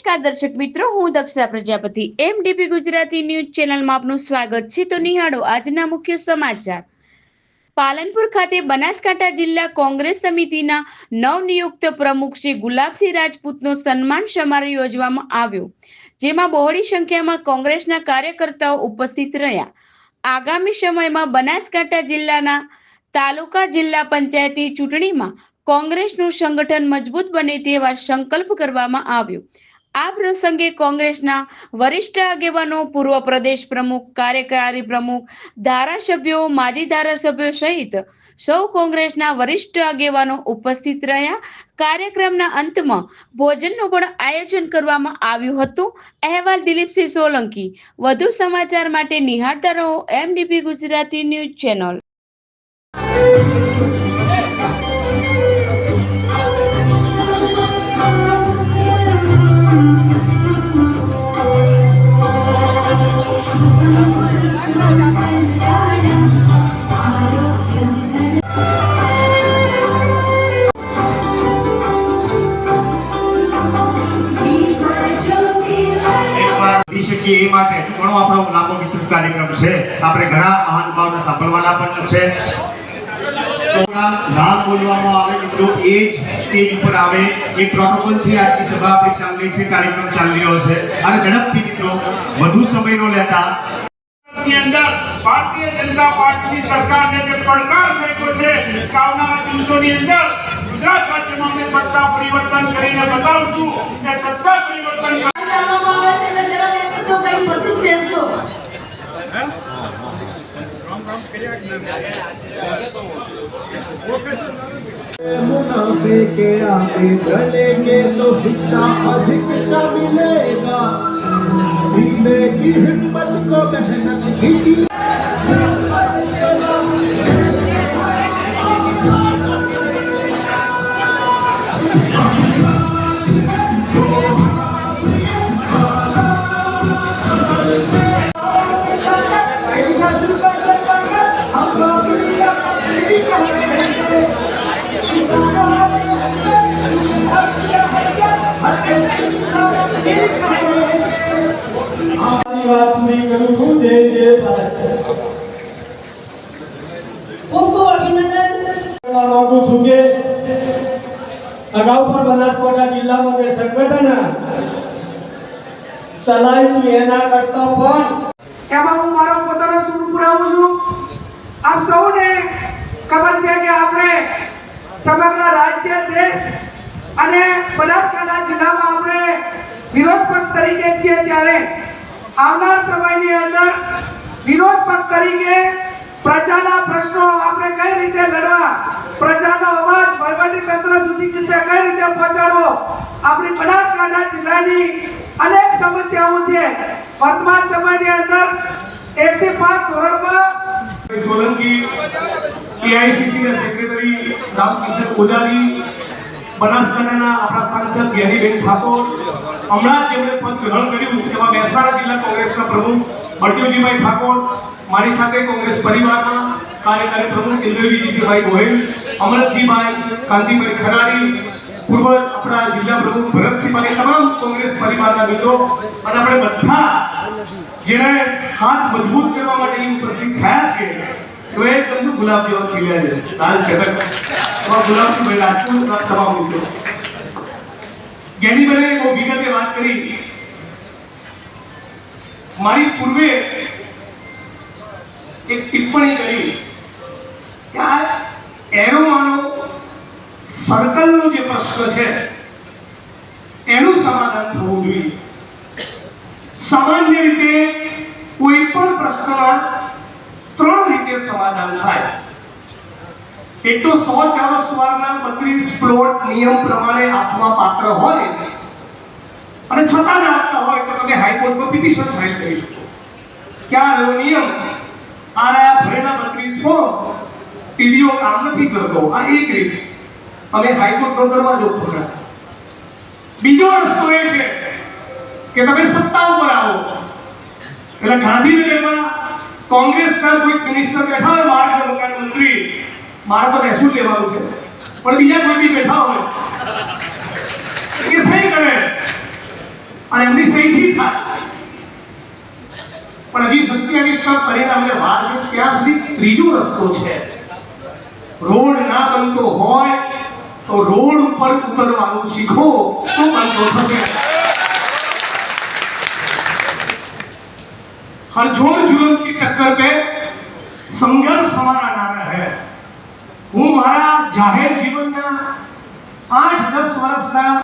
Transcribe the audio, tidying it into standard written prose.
નમસ્કાર દર્શક મિત્રો, હું દક્ષા પ્રજાપતિ એમડીપી ગુજરાતી ન્યૂઝ ચેનલમાં આપનું સ્વાગત છે। તો નિહાળો આજના મુખ્ય સમાચાર। પાલનપુર ખાતે બનાસકાંઠા જિલ્લા કોંગ્રેસ સમિતિના નવનિયુક્ત પ્રમુખ શ્રી ગુલાબસિંહ રાજપૂતનો સન્માન સમારોહ યોજવામાં આવ્યો, જેમાં બહોળી સંખ્યામાં કોંગ્રેસના કાર્યકર્તાઓ ઉપસ્થિત રહ્યા। આગામી સમયમાં બનાસકાંઠા જિલ્લાના તાલુકા જિલ્લા પંચાયતની ચૂંટણીમાં કોંગ્રેસનું સંગઠન મજબૂત બને તેવા સંકલ્પ કરવામાં આવ્યો। આ પ્રસંગે કોંગ્રેસના વરિષ્ઠ આગેવાનો, પૂર્વ પ્રદેશ પ્રમુખ, કાર્યકારી પ્રમુખ, ધારાસભ્યો, માજી ધારાસભ્યો સહિત સૌ કોંગ્રેસના વરિષ્ઠ આગેવાનો ઉપસ્થિત રહ્યા। કાર્યક્રમના અંતમાં ભોજનનું પણ આયોજન કરવામાં આવ્યું હતું। અહેવાલ દિલીપસિંહ સોલંકી। વધુ સમાચાર માટે નિહાળતા રહો એમડીપી ગુજરાતી ન્યૂઝ ચેનલ। એ માટે ઘણો આપણો લાંબો વિસ્તૃત કાર્યક્રમ છે। આપણે ઘણા મહાનુભાવોને સાંભળવાના પણ છે। નામ બોલવામાં આવે મિત્રો, એ જ સ્ટેજ ઉપર આવે એ પ્રોટોકોલથી આજની સભા આપણી ચાલી રહી છે, કાર્યક્રમ ચાલી રહ્યો છે। અને ઝડપથી મિત્રો વધુ સમય ન લેતા ની અંદર ભારતીય જનતા પાર્ટીની સરકારને જે પડકાર ફેંક્યો છે કે આવનારા દિવસોની અંદર ગુજરાત રાજ્યમાં અમે સત્તા પરિવર્તન કરીને બતાવશું કે સત્તા પરિવર્તન मुनाफे के आगे चलेंगे तो हिस्सा अधिक का मिलेगा। सीने की हिम्मत को मेहनत की અગાઉ પણ બનાસકાંઠા જિલ્લામાં જે સંગઠન ચલાવ્યું એના કરતા પણ એમાં હું મારો પોતાનો સૂર પુરાવું છું। આપ સૌને ખબર છે કે આપણે સમગ્ર રાજ્ય, દેશ અને બનાસકાંઠા જિલ્લામાં આપણે વિરોધ પક્ષ તરીકે છીએ, ત્યારે આવનાર સમયની અંદર વિરોધ પક્ષ તરીકે પ્રજાના પ્રશ્નો આપણે કઈ રીતે લડવા, પ્રજાનો અવાજ વહીવટી તંત્ર સુધી કઈ રીતે પહોંચાડવો, આપણી બનાસકાંઠા જિલ્લાની અનેક સમસ્યાઓ છે। વર્તમાન સમયની અંદર 1 થી 5 ધોરણમાં સોલંકી, એઆઈસીસી ના સેક્રેટરી રામકિશન ઓજાજી, બનાસકાંઠાના આપણા સાંસદ જ્ઞાનીબેન ઠાકોર, હમણાં જેમણે પદ ગ્રહણ કર્યું તેમાં મહેસાણા જિલ્લા કોંગ્રેસના પ્રમુખ બળદેવજીભાઈ ઠાકોર, મારી સાથે કોંગ્રેસ પરિવારના કાર્યકારી પ્રમુખ ઇન્દ્રજીતભાઈ ગોહિલ, અમરતજીભાઈ, કાંતિભાઈ ખરાડી, પૂર્વ આપણા જિલ્લા પ્રમુખ ભરતસિંહભાઈ, તમામ કોંગ્રેસ પરિવારના મિત્રો અને આપણે બધા જેને હાથ મજબૂત કરવા માટે ઉપસ્થિત થયા છે તો એકદમ ગુલાબ જેવા ખીલ્યા છે, લાલ ચટક ગુલાબસિંહભાઈ રાજપૂત, તમામ મિત્રો। જ્ઞાનીભાઈએ બહુ વિગતે વાત કરી। મારી પૂર્વે એક ટિપ્પણી કરી કે આ એરોમાનો સર્કલનો જે પ્રશ્ન છે એનું સમાધાન થવું જોઈએ। સામાન્ય રીતે કોઈ પણ પ્રશ્નના 3 રીતે સમાધાન થાય। એક તો 100 ચોરસ વારના 32 પ્લોટ નિયમ પ્રમાણે આપવા પાત્ર હોય અને છતાં ના આપતા હોય તો તમે હાઈકોર્ટમાં પિટિશન ફાઇલ કરી શકો। ક્યાં રહ્યો નિયમ? આ ભરેલા 32 ફોર્મ ટીડીઓ કામ નથી કરતો, આ એક રીત। તમે હાઈકોર્ટનો દરવાજો ખોલશો। બીજો રસ્તો એ છે કે તમે સત્તા ઉપર આવો। એટલે ગાંધીનગરમાં કોંગ્રેસના કોઈ મિનિસ્ટર બેઠા હોય, માર્ગ મકાન મંત્રી, મારે તો મહેસૂલ લેવાનું છે, પણ બીજા કોઈ બી બેઠા હોય કે સહી કરે રસ્તો છે. રોડ ના બનતો હોય તો રોડ ઉપર ઉતરવાનું શીખો તો બનતો થશે. हर जोर जुलम की टक्कर पे संघर्ष हमारा नारा है. હું મારા જાહેર જીવનના 8-10 વર્ષના